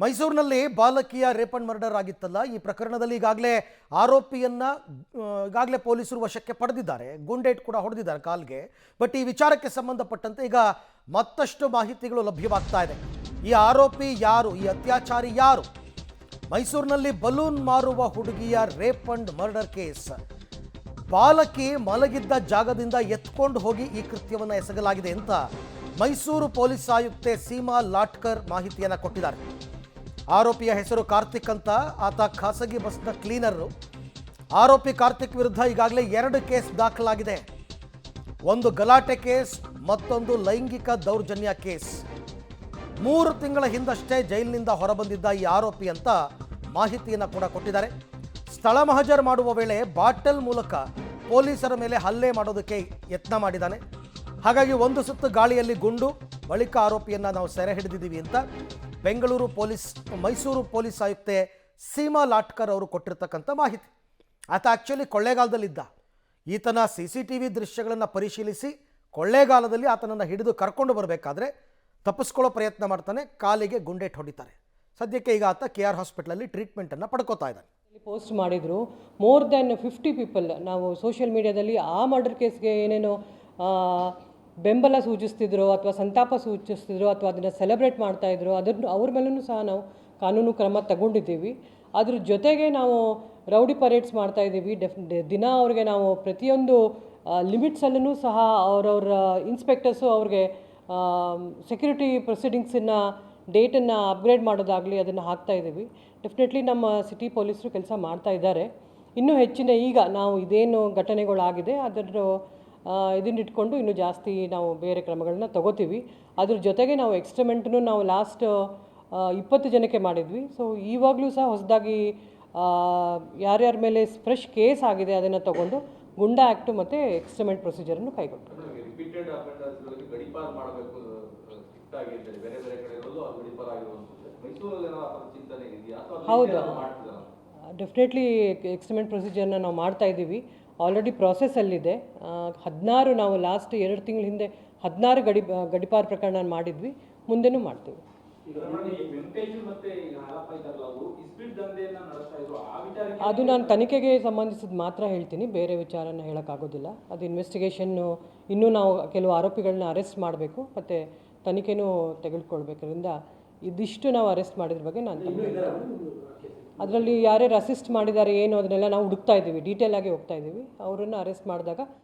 ಮೈಸೂರಿನಲ್ಲಿ ಬಾಲಕಿಯ rape and murder ಆಗಿತ್ತಲ್ಲ, ಈ ಪ್ರಕರಣದಲ್ಲಿ ಆರೋಪಿಯನ್ನ ಪೊಲೀಸರು ವಶಕ್ಕೆ ಪಡೆದಿದ್ದಾರೆ. ಗುಂಡೇಟ್ ಕೂಡ ಹೊಡೆದಿದ್ದಾರೆ ಕಾಲ್ಗೆ. ಬಟ್ ಈ ವಿಚಾರಕ್ಕೆ ಸಂಬಂಧಪಟ್ಟಂತೆ ಈಗ ಮತ್ತಷ್ಟು ಮಾಹಿತಿಗಳು ಲಭ್ಯವಾಗ್ತಾ ಇದೆ. ಈ ಆರೋಪಿ ಯಾರು, ಈ ಅತ್ಯಾಚಾರಿ ಯಾರು? ಮೈಸೂರಿನಲ್ಲಿ ಬಲೂನ್ ಮಾರುವ ಹುಡುಗಿಯ ರೇಪ್ ಅಂಡ್ ಮರ್ಡರ್ ಕೇಸ್. ಬಾಲಕಿ ಮಲಗಿದ್ದ ಜಾಗದಿಂದ ಎತ್ಕೊಂಡು ಹೋಗಿ ಈ ಕೃತ್ಯವನ್ನು ಎಸಗಲಾಗಿದೆ ಅಂತ ಮೈಸೂರು ಪೊಲೀಸ್ ಆಯುಕ್ತೆ ಸೀಮಾ ಲಾಟ್ಕರ್ ಮಾಹಿತಿಯನ್ನು ಕೊಟ್ಟಿದ್ದಾರೆ. ಆರೋಪಿಯ ಹೆಸರು ಕಾರ್ತಿಕ್ ಅಂತ. ಆತ ಖಾಸಗಿ ಬಸ್ನ ಕ್ಲೀನರು. ಆರೋಪಿ ಕಾರ್ತಿಕ್ ವಿರುದ್ಧ ಈಗಾಗಲೇ 2 ಕೇಸ್ ದಾಖಲಾಗಿದೆ. ಒಂದು ಗಲಾಟೆ ಕೇಸ್, ಮತ್ತೊಂದು ಲೈಂಗಿಕ ದೌರ್ಜನ್ಯ ಕೇಸ್. 3 ತಿಂಗಳ ಹಿಂದಷ್ಟೇ ಜೈಲಿನಿಂದ ಹೊರಬಂದಿದ್ದ ಈ ಆರೋಪಿ ಅಂತ ಮಾಹಿತಿಯನ್ನು ಕೂಡ ಕೊಟ್ಟಿದ್ದಾರೆ. ಸ್ಥಳ ಮಹಜರ್ ಮಾಡುವ ವೇಳೆ ಬಾಟಲ್ ಮೂಲಕ ಪೊಲೀಸರ ಮೇಲೆ ಹಲ್ಲೆ ಮಾಡೋದಕ್ಕೆ ಯತ್ನ ಮಾಡಿದ್ದಾನೆ. ಹಾಗಾಗಿ ಒಂದು ಸುತ್ತು ಗಾಳಿಯಲ್ಲಿ ಗುಂಡು, ಬಳಿಕ ಆರೋಪಿಯನ್ನು ನಾವು ಸೆರೆ ಹಿಡಿದಿದ್ದೀವಿ ಅಂತ ಮೈಸೂರು ಪೊಲೀಸ್ ಆಯುಕ್ತೆ ಸೀಮಾ ಲಾಟ್ಕರ್ ಅವರು ಕೊಟ್ಟಿರ್ತಕ್ಕಂಥ ಮಾಹಿತಿ. ಆತ ಆ್ಯಕ್ಚುಲಿ ಕೊಳ್ಳೇಗಾಲದಲ್ಲಿದ್ದ. ಈತನ CCTV ದೃಶ್ಯಗಳನ್ನು ಪರಿಶೀಲಿಸಿ ಕೊಳ್ಳೇಗಾಲದಲ್ಲಿ ಆತನನ್ನು ಹಿಡಿದು ಕರ್ಕೊಂಡು ಬರಬೇಕಾದ್ರೆ ತಪ್ಪಿಸ್ಕೊಳ್ಳೋ ಪ್ರಯತ್ನ ಮಾಡ್ತಾನೆ. ಕಾಲಿಗೆ ಗುಂಡೇಟ್ ಹೊಡಿತಾರೆ. ಸದ್ಯಕ್ಕೆ ಈಗ ಆತ KR ಹಾಸ್ಪಿಟಲಲ್ಲಿ ಟ್ರೀಟ್ಮೆಂಟನ್ನು ಪಡ್ಕೋತಾ ಇದ್ದಾನೆ. ಪೋಸ್ಟ್ ಮಾಡಿದರು. ಮೋರ್ ದ್ಯಾನ್ 50 ಪೀಪಲ್ ನಾವು ಸೋಷಿಯಲ್ ಮೀಡಿಯಾದಲ್ಲಿ ಆ ಮರ್ಡರ್ ಕೇಸ್ಗೆ ಏನೇನೋ ಬೆಂಬಲ ಸೂಚಿಸ್ತಿದ್ರು ಅಥವಾ ಸಂತಾಪ ಸೂಚಿಸ್ತಿದ್ರು ಅಥವಾ ಅದನ್ನು ಸೆಲೆಬ್ರೇಟ್ ಮಾಡ್ತಾಯಿದ್ರು. ಅವ್ರ ಮೇಲೂ ಸಹ ನಾವು ಕಾನೂನು ಕ್ರಮ ತಗೊಂಡಿದ್ದೀವಿ. ಅದ್ರ ಜೊತೆಗೆ ನಾವು ರೌಡಿ ಪರೇಡ್ಸ್ ಮಾಡ್ತಾಯಿದ್ದೀವಿ. ದಿನ ಅವ್ರಿಗೆ ನಾವು ಪ್ರತಿಯೊಂದು ಲಿಮಿಟ್ಸಲ್ಲೂ ಸಹ ಅವರವ್ರ ಇನ್ಸ್ಪೆಕ್ಟರ್ಸು ಅವ್ರಿಗೆ ಸೆಕ್ಯೂರಿಟಿ ಪ್ರೊಸೀಡಿಂಗ್ಸನ್ನು ಡೇಟನ್ನು ಅಪ್ಗ್ರೇಡ್ ಮಾಡೋದಾಗಲಿ ಅದನ್ನು ಹಾಕ್ತಾಯಿದ್ದೀವಿ. ಡೆಫಿನೆಟ್ಲಿ ನಮ್ಮ ಸಿಟಿ ಪೊಲೀಸರು ಕೆಲಸ ಮಾಡ್ತಾ ಇದ್ದಾರೆ. ಇನ್ನೂ ಹೆಚ್ಚಿನ ಈಗ ನಾವು ಇದೇನು ಘಟನೆಗಳಾಗಿದೆ ಅದರ ಇದನ್ನಿಟ್ಕೊಂಡು ಇನ್ನೂ ಜಾಸ್ತಿ ನಾವು ಬೇರೆ ಕ್ರಮಗಳನ್ನ ತಗೋತೀವಿ. ಅದ್ರ ಜೊತೆಗೆ ನಾವು ಎಕ್ಸ್ಟ್ರಿಮೆಂಟನ್ನು ನಾವು ಲಾಸ್ಟ್ 20 ಜನಕ್ಕೆ ಮಾಡಿದ್ವಿ. ಸೊ ಇವಾಗಲೂ ಸಹ ಹೊಸದಾಗಿ ಯಾರ್ಯಾರ ಮೇಲೆ ಫ್ರೆಶ್ ಕೇಸ್ ಆಗಿದೆ ಅದನ್ನು ತಗೊಂಡು ಗುಂಡಾ ಆ್ಯಕ್ಟು ಮತ್ತು ಎಕ್ಸ್ಟ್ರಿಮೆಂಟ್ ಪ್ರೊಸೀಜರನ್ನು ಕೈಗೊಂಡು ಹೌದು, ಡೆಫಿನೆಟ್ಲಿ ಎಕ್ಸ್ಟ್ರಿಮೆಂಟ್ ಪ್ರೊಸೀಜರ್ನ ನಾವು ಮಾಡ್ತಾ ಇದ್ದೀವಿ. ಆಲ್ರೆಡಿ ಪ್ರಾಸೆಸ್ಸಲ್ಲಿದೆ. 16 ನಾವು ಲಾಸ್ಟ್ 2 ತಿಂಗಳ ಹಿಂದೆ 16 ಗಡಿಪಾರ ಪ್ರಕರಣ ಮಾಡಿದ್ವಿ. ಮುಂದೆನೂ ಮಾಡ್ತೀವಿ. ಅದು ನಾನು ತನಿಖೆಗೆ ಸಂಬಂಧಿಸಿದ ಮಾತ್ರ ಹೇಳ್ತೀನಿ, ಬೇರೆ ವಿಚಾರನ ಹೇಳೋಕ್ಕಾಗೋದಿಲ್ಲ. ಅದು ಇನ್ವೆಸ್ಟಿಗೇಷನ್ನು ಇನ್ನೂ ನಾವು ಕೆಲವು ಆರೋಪಿಗಳನ್ನ ಅರೆಸ್ಟ್ ಮಾಡಬೇಕು ಮತ್ತು ತನಿಖೆನೂ ತೆಗೆದುಕೊಳ್ಬೇಕರಿಂದ ಇದಿಷ್ಟು ನಾವು ಅರೆಸ್ಟ್ ಮಾಡಿದ್ರ ಬಗ್ಗೆ ನಾನು ಅದರಲ್ಲಿ ಯಾರ್ಯಾರು ಅಸಿಸ್ಟ್ ಮಾಡಿದ್ದಾರೆ ಏನು ಅದನ್ನೆಲ್ಲ ನಾವು ಹುಡುಕ್ತಾ ಇದ್ದೀವಿ. ಡೀಟೇಲ್ ಆಗಿ ಹೋಗ್ತಾ ಇದ್ದೀವಿ. ಅವರನ್ನು ಅರೆಸ್ಟ್ ಮಾಡಿದಾಗ